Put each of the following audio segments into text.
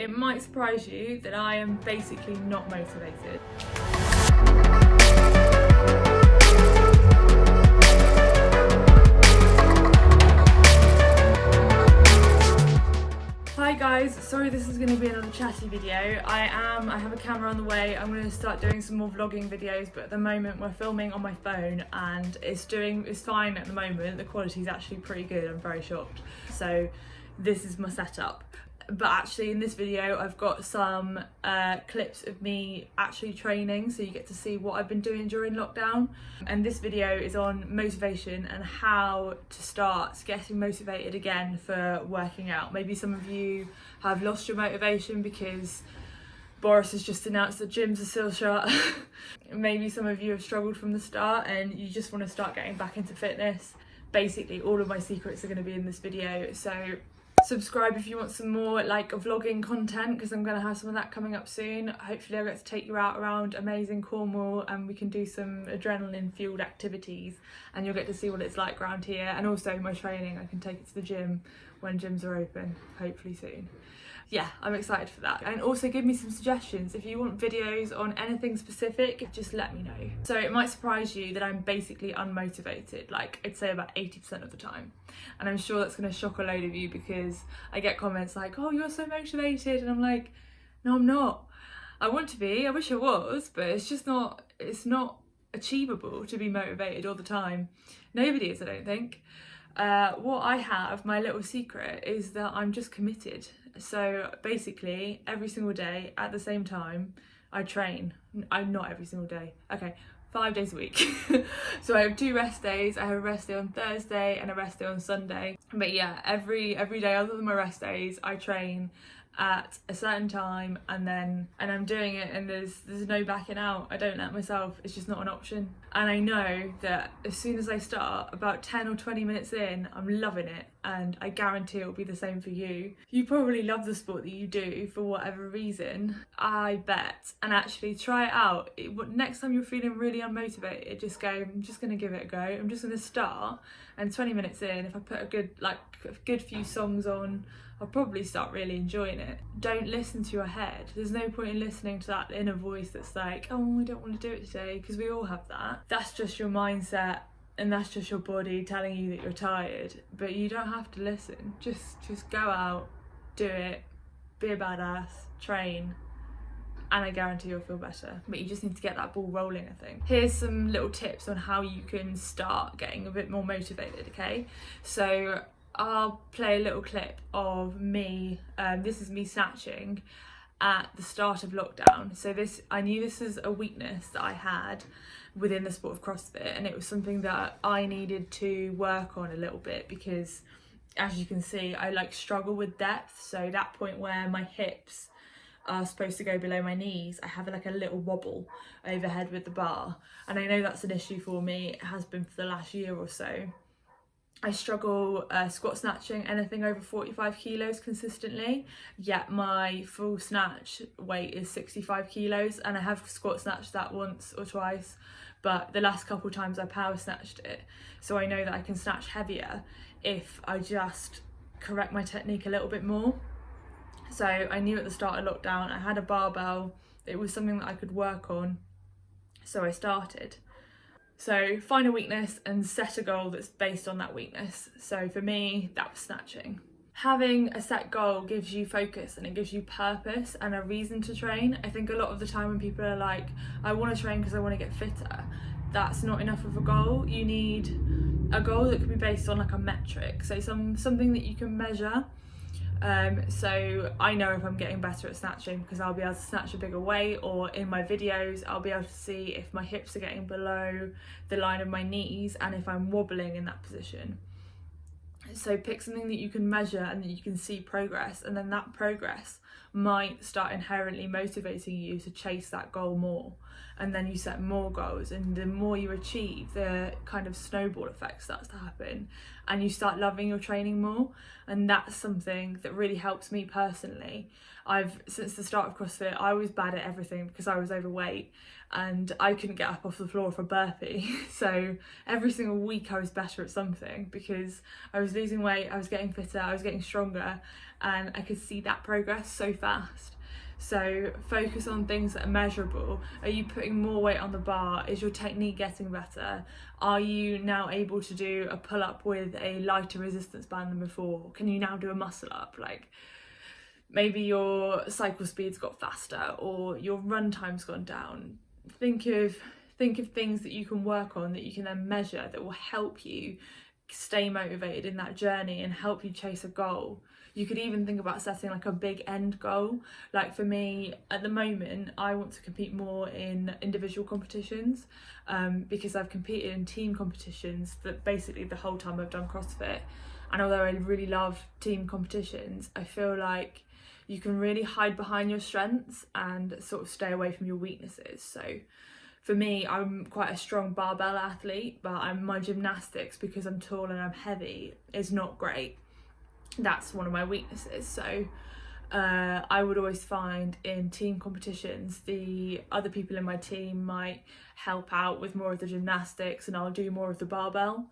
it might surprise you that I am basically not motivated. Hi guys, sorry this is going to be another chatty video. I have a camera on the way. I'm going to start doing some more vlogging videos, but at the moment we're filming on my phone and it's fine at the moment. The quality is actually pretty good. I'm very shocked. So this is my setup. But actually in this video I've got some clips of me actually training, so you get to see what I've been doing during lockdown. And this video is on motivation and how to start getting motivated again for working out. Maybe some of you have lost your motivation because Boris has just announced that gyms are still shut. Maybe some of you have struggled from the start and you just want to start getting back into fitness. Basically all of my secrets are going to be in this video, so subscribe if you want some more like vlogging content, because I'm going to have some of that coming up soon. Hopefully I'll get to take you out around amazing Cornwall and we can do some adrenaline fueled activities and you'll get to see what it's like around here. And also my training, I can take it to the gym when gyms are open, hopefully soon. Yeah, I'm excited for that. And also give me some suggestions. If you want videos on anything specific, just let me know. So it might surprise you that I'm basically unmotivated, like I'd say about 80% of the time. And I'm sure that's going to shock a load of you because I get comments like, oh, you're so motivated. And I'm like, no, I'm not. I want to be, I wish I was, but it's just not, it's not achievable to be motivated all the time. Nobody is, I don't think. What I have, my little secret, is that I'm just committed. So basically every single day at the same time I train. I'm not every single day, okay, 5 days a week. So I have 2 rest days. I have a rest day on Thursday and a rest day on Sunday. But yeah, every day other than my rest days I train at a certain time, and I'm doing it, and there's no backing out. I don't let myself, it's just not an option. And I know that as soon as I start, about 10 or 20 minutes in, I'm loving it, and I guarantee it'll be the same for you. You probably love the sport that you do for whatever reason, I bet. And actually try it out. Next time you're feeling really unmotivated, just go, I'm just gonna give it a go. I'm just gonna start, and 20 minutes in, if I put a good few songs on, I'll probably start really enjoying it. Don't listen to your head. There's no point in listening to that inner voice that's like, oh, I don't want to do it today, because we all have that. That's just your mindset and that's just your body telling you that you're tired. But you don't have to listen. Just go out, do it, be a badass, train, and I guarantee you'll feel better. But you just need to get that ball rolling, I think. Here's some little tips on how you can start getting a bit more motivated, okay? So I'll play a little clip of me, this is me snatching at the start of lockdown. So I knew this was a weakness that I had within the sport of CrossFit, and it was something that I needed to work on a little bit because, as you can see, I struggle with depth. So that point where my hips are supposed to go below my knees, I have a little wobble overhead with the bar, and I know that's an issue for me. It has been for the last year or so. I struggle squat snatching anything over 45 kilos consistently, yet my full snatch weight is 65 kilos, and I have squat snatched that once or twice, but the last couple times I power snatched it. So I know that I can snatch heavier if I just correct my technique a little bit more. So I knew at the start of lockdown I had a barbell, it was something that I could work on, so I started. So find a weakness and set a goal that's based on that weakness. So for me, that was snatching. Having a set goal gives you focus and it gives you purpose and a reason to train. I think a lot of the time when people are like, I want to train because I want to get fitter, that's not enough of a goal. You need a goal that can be based on a metric. So something that you can measure. So I know if I'm getting better at snatching because I'll be able to snatch a bigger weight, or in my videos I'll be able to see if my hips are getting below the line of my knees and if I'm wobbling in that position. So pick something that you can measure and that you can see progress, and then that progress might start inherently motivating you to chase that goal more, and then you set more goals, and the more you achieve, the kind of snowball effect starts to happen, and you start loving your training more. And that's something that really helps me personally. Since the start of CrossFit, I was bad at everything because I was overweight and I couldn't get up off the floor for a burpee. So every single week I was better at something because I was losing weight, I was getting fitter, I was getting stronger, and I could see that progress so fast. So focus on things that are measurable. Are you putting more weight on the bar? Is your technique getting better? Are you now able to do a pull-up with a lighter resistance band than before? Can you now do a muscle up? Like, maybe your cycle speed's got faster or your run time's gone down. Think of things that you can work on, that you can then measure, that will help you stay motivated in that journey and help you chase a goal. You could even think about setting like a big end goal. Like for me, at the moment, I want to compete more in individual competitions because I've competed in team competitions that basically the whole time I've done CrossFit. And although I really love team competitions, I feel like you can really hide behind your strengths and sort of stay away from your weaknesses. So for me, I'm quite a strong barbell athlete, but my gymnastics, because I'm tall and I'm heavy, is not great. That's one of my weaknesses. So I would always find in team competitions, the other people in my team might help out with more of the gymnastics and I'll do more of the barbell.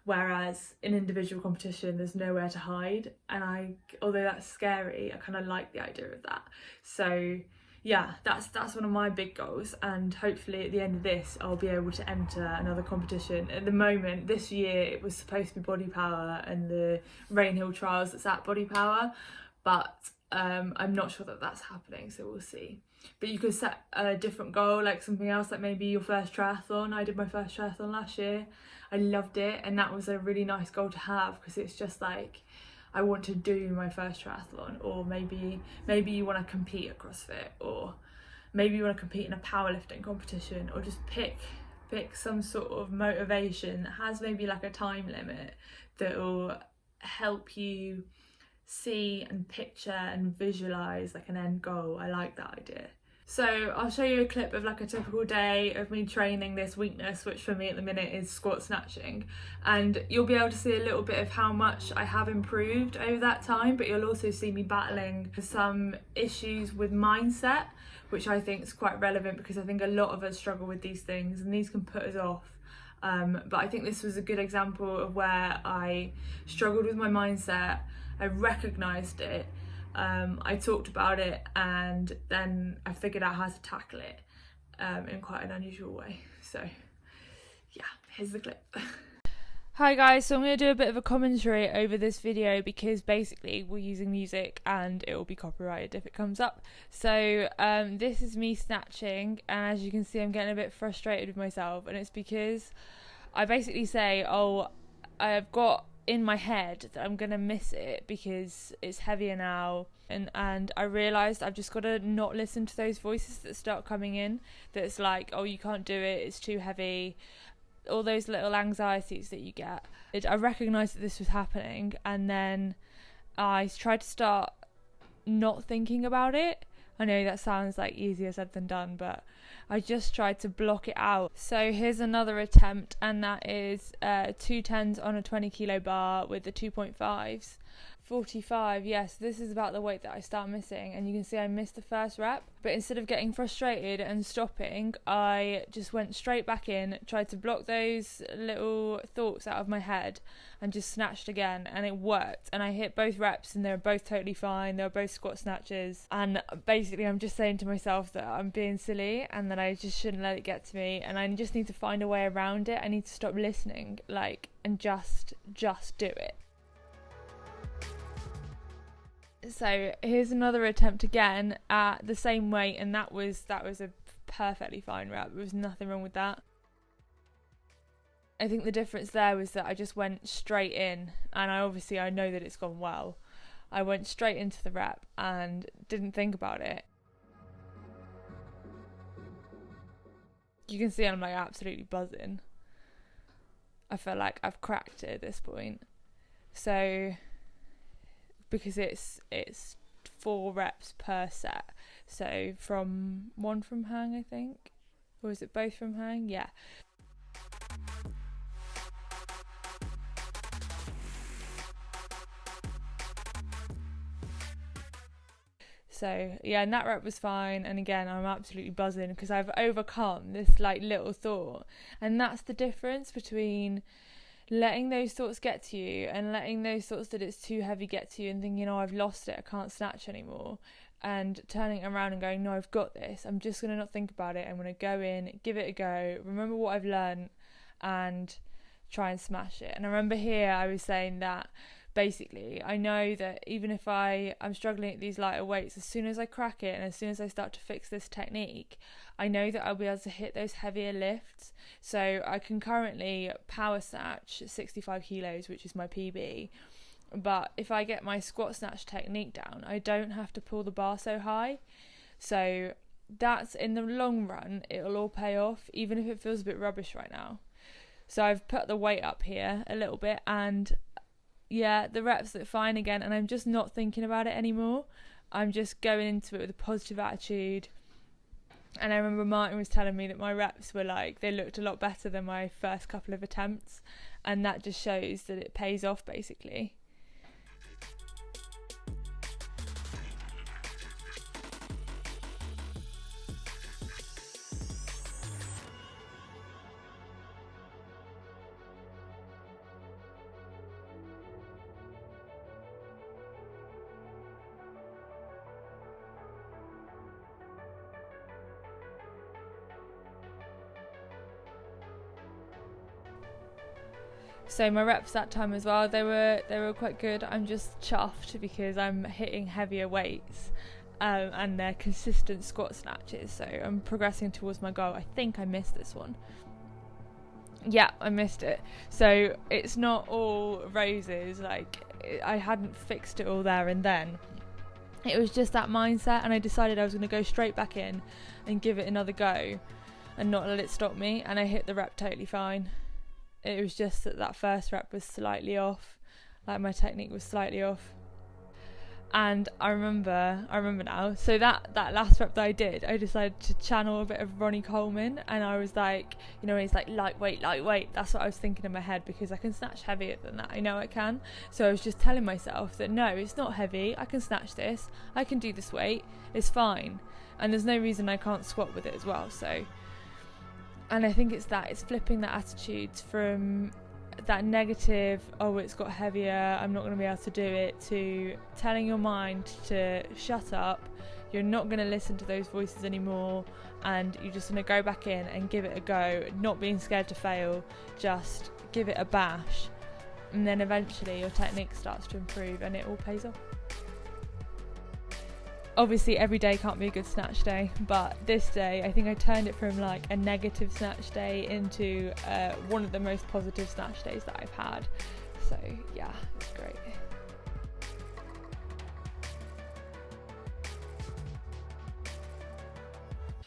Whereas in individual competition, there's nowhere to hide. And although that's scary, I kind of like the idea of that. So yeah, that's one of my big goals, and hopefully at the end of this I'll be able to enter another competition. At the moment, this year it was supposed to be Body Power and the Rainhill Trials that's at Body Power, but I'm not sure that that's happening, so we'll see. But you could set a different goal, like something else, like maybe your first triathlon. I did my first triathlon last year. I loved it, and that was a really nice goal to have because it's just like, I want to do my first triathlon. Or maybe you want to compete at CrossFit, or maybe you want to compete in a powerlifting competition, or just pick some sort of motivation that has maybe like a time limit that will help you see and picture and visualize like an end goal. I like that idea. So I'll show you a clip of like a typical day of me training this weakness, which for me at the minute is squat snatching, and you'll be able to see a little bit of how much I have improved over that time, but you'll also see me battling some issues with mindset, which I think is quite relevant because I think a lot of us struggle with these things and these can put us off. But I think this was a good example of where I struggled with my mindset. I recognised it, I talked about it, and then I figured out how to tackle it in quite an unusual way. So yeah, here's the clip. Hi guys, so I'm going to do a bit of a commentary over this video because basically we're using music and it will be copyrighted if it comes up. So this is me snatching, and as you can see I'm getting a bit frustrated with myself, and it's because I basically say, oh, I've got in my head that I'm gonna miss it because it's heavier now, and I realised I've just got to not listen to those voices that start coming in that's like, oh, you can't do it, it's too heavy, all those little anxieties that you get. I recognised that this was happening, and then I tried to start not thinking about it. I know that sounds like easier said than done, but I just tried to block it out. So here's another attempt, and that is 2 10s on a 20 kilo bar with the 2.5s. 45, yes, this is about the weight that I start missing, and you can see I missed the first rep, but instead of getting frustrated and stopping, I just went straight back in, tried to block those little thoughts out of my head, and just snatched again, and it worked, and I hit both reps and they were both totally fine. They were both squat snatches, and basically I'm just saying to myself that I'm being silly and that I just shouldn't let it get to me, and I just need to find a way around it. I need to stop listening, and just do it. So here's another attempt again at the same weight, and that was a perfectly fine rep. There was nothing wrong with that. I think the difference there was that I just went straight in, and I know that it's gone well. I went straight into the rep and didn't think about it. You can see I'm absolutely buzzing. I feel like I've cracked it at this point. So because it's 4 reps per set, so one from hang, I think, or is it both from hang? Yeah. So yeah, and that rep was fine, and again I'm absolutely buzzing because I've overcome this like little thought. And that's the difference between letting those thoughts get to you and letting those thoughts that it's too heavy get to you and thinking, oh, I've lost it, I can't snatch anymore, and turning it around and going, no, I've got this, I'm just going to not think about it, I'm going to go in, give it a go, remember what I've learned, and try and smash it. And I remember here I was saying that basically I know that even if I'm struggling at these lighter weights, as soon as I crack it and as soon as I start to fix this technique, I know that I'll be able to hit those heavier lifts. So I can currently power snatch 65 kilos, which is my PB, but if I get my squat snatch technique down, I don't have to pull the bar so high. So that's, in the long run, it'll all pay off, even if it feels a bit rubbish right now. So I've put the weight up here a little bit, and yeah, the reps look fine again, and I'm just not thinking about it anymore. I'm just going into it with a positive attitude. And I remember Martin was telling me that my reps were like, they looked a lot better than my first couple of attempts, and that just shows that it pays off basically. So my reps that time as well, they were quite good. I'm just chuffed because I'm hitting heavier weights, and they're consistent squat snatches. So I'm progressing towards my goal. I think I missed this one. Yeah, I missed it. So it's not all roses. Like, I hadn't fixed it all there and then. It was just that mindset, and I decided I was going to go straight back in and give it another go and not let it stop me. And I hit the rep totally fine. It was just that first rep was slightly off, like my technique was slightly off. And I remember now, so that last rep that I did, I decided to channel a bit of Ronnie Coleman, and I was like, you know, he's like, lightweight, that's what I was thinking in my head, because I can snatch heavier than that, I know I can. So I was just telling myself that no, it's not heavy, I can snatch this, I can do this weight, it's fine, and there's no reason I can't squat with it as well. So, and I think it's flipping that attitude from that negative, oh, it's got heavier, I'm not going to be able to do it, to telling your mind to shut up, you're not going to listen to those voices anymore, and you're just going to go back in and give it a go, not being scared to fail, just give it a bash, and then eventually your technique starts to improve and it all pays off. Obviously every day can't be a good snatch day, but this day I think I turned it from like a negative snatch day into one of the most positive snatch days that I've had. So yeah, it's great.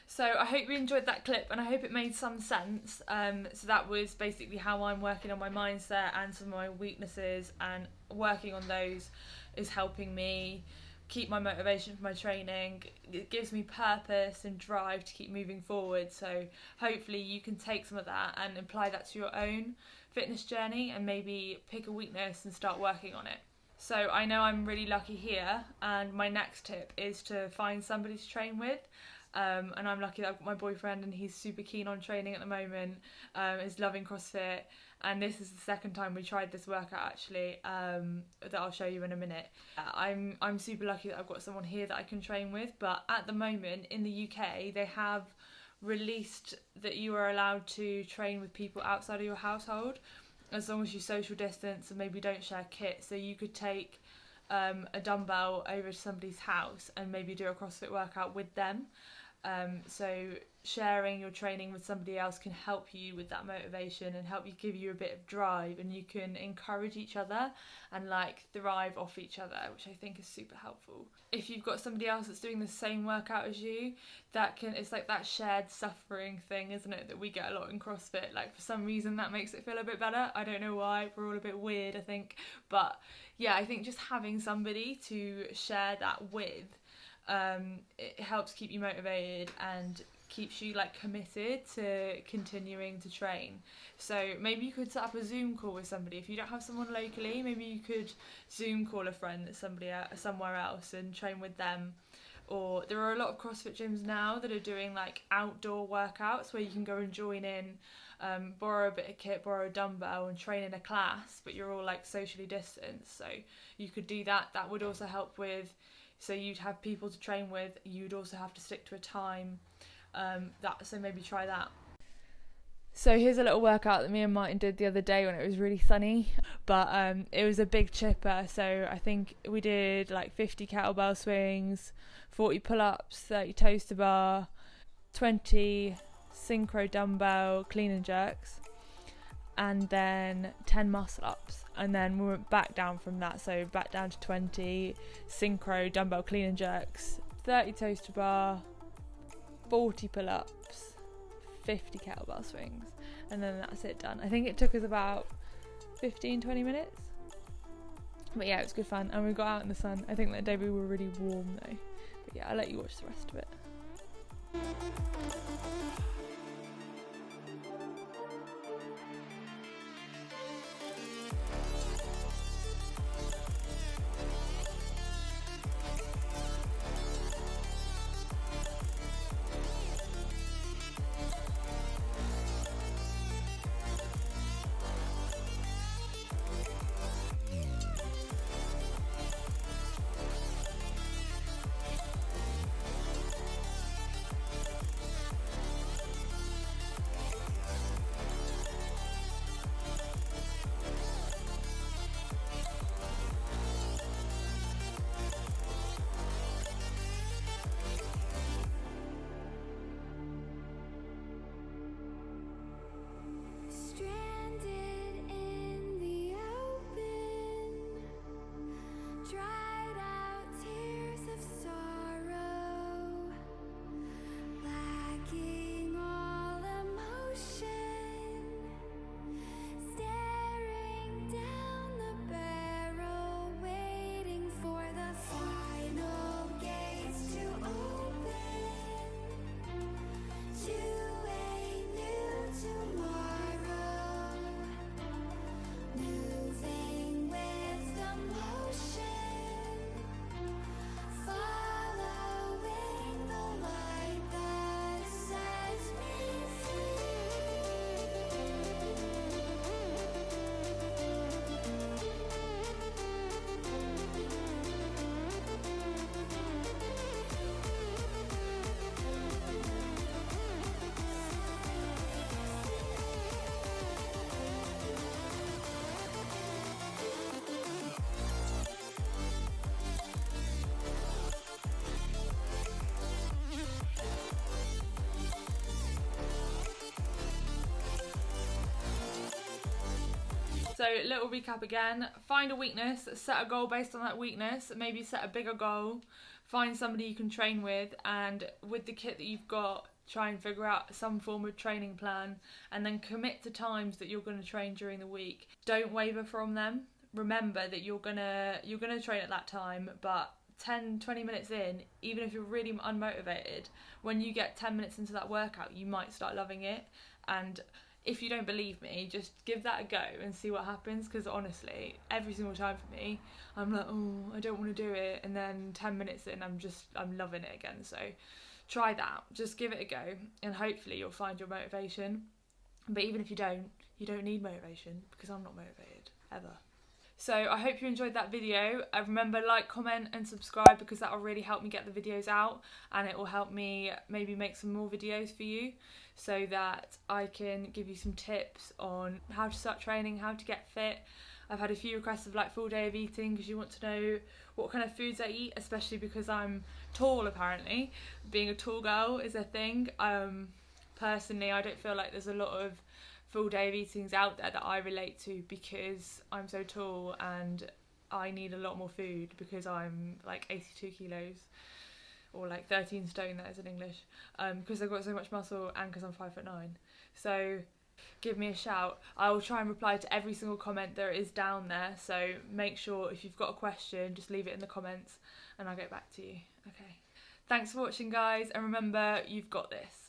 So I hope you enjoyed that clip, and I hope it made some sense. So that was basically how I'm working on my mindset and some of my weaknesses, and working on those is helping me keep my motivation for my training. It gives me purpose and drive to keep moving forward. So hopefully you can take some of that and apply that to your own fitness journey, and maybe pick a weakness and start working on it. So I know I'm really lucky here, and my next tip is to find somebody to train with. And I'm lucky that I've got my boyfriend, and he's super keen on training at the moment, is loving CrossFit, and this is the second time we tried this workout actually, that I'll show you in a minute. I'm super lucky that I've got someone here that I can train with, but at the moment in the UK they have released that you are allowed to train with people outside of your household, as long as you social distance and maybe don't share kit. So you could take a dumbbell over to somebody's house and maybe do a CrossFit workout with them. So sharing your training with somebody else can help you with that motivation and help you, give you a bit of drive, and you can encourage each other and like thrive off each other, which I think is super helpful. If you've got somebody else that's doing the same workout as you, it's like that shared suffering thing, isn't it, that we get a lot in CrossFit. Like for some reason that makes it feel a bit better. I don't know why, we're all a bit weird I think, but yeah, I think just having somebody to share that with, it helps keep you motivated and keeps you like committed to continuing to train. So maybe you could set up a Zoom call with somebody. If you don't have someone locally, maybe you could Zoom call a friend that's somewhere else and train with them. or there are a lot of CrossFit gyms now that are doing like outdoor workouts where you can go and join in, borrow a bit of kit, borrow a dumbbell and train in a class, but you're all like socially distanced. So you could do that. That would also help with, so you'd have people to train with, you'd also have to stick to a time. So maybe try that. So here's a little workout that me and Martin did the other day when it was really sunny, but it was a big chipper. So I think we did like 50 kettlebell swings, 40 pull-ups, 30 toes to bar, 20 synchro dumbbell clean and jerks, and then 10 muscle ups. And then we went back down from that, so back down to 20 synchro dumbbell clean and jerks, 30 toes to bar, 40 pull-ups, 50 kettlebell swings, and then that's it done. I think it took us about 15-20 minutes, but yeah, it was good fun, and we got out in the sun. I think that day we were really warm though, but yeah, I'll let you watch the rest of it. So little recap again, find a weakness, set a goal based on that weakness, maybe set a bigger goal, find somebody you can train with, and with the kit that you've got, try and figure out some form of training plan, and then commit to times that you're going to train during the week. Don't waver from them. Remember that you're gonna train at that time, but 10-20 minutes in, even if you're really unmotivated, when you get 10 minutes into that workout, you might start loving it. And if you don't believe me, just give that a go and see what happens, because honestly, every single time for me, I'm like, oh, I don't want to do it, and then 10 minutes in, I'm loving it again. So try that, just give it a go, and hopefully you'll find your motivation. But even if you don't need motivation, because I'm not motivated, ever. So I hope you enjoyed that video. Remember, like, comment and subscribe, because that will really help me get the videos out, and it will help me maybe make some more videos for you, so that I can give you some tips on how to start training, how to get fit. I've had a few requests of like full day of eating, because you want to know what kind of foods I eat, especially because I'm tall apparently. Being a tall girl is a thing. Personally, I don't feel like there's a lot of full day of eatings out there that I relate to, because I'm so tall and I need a lot more food, because I'm like 82 kilos or like 13 stone, that is in English, because I've got so much muscle and because I'm 5'9". So give me a shout. I will try and reply to every single comment there is down there, so make sure if you've got a question, just leave it in the comments and I'll get back to you. Okay, thanks for watching guys, and remember, you've got this.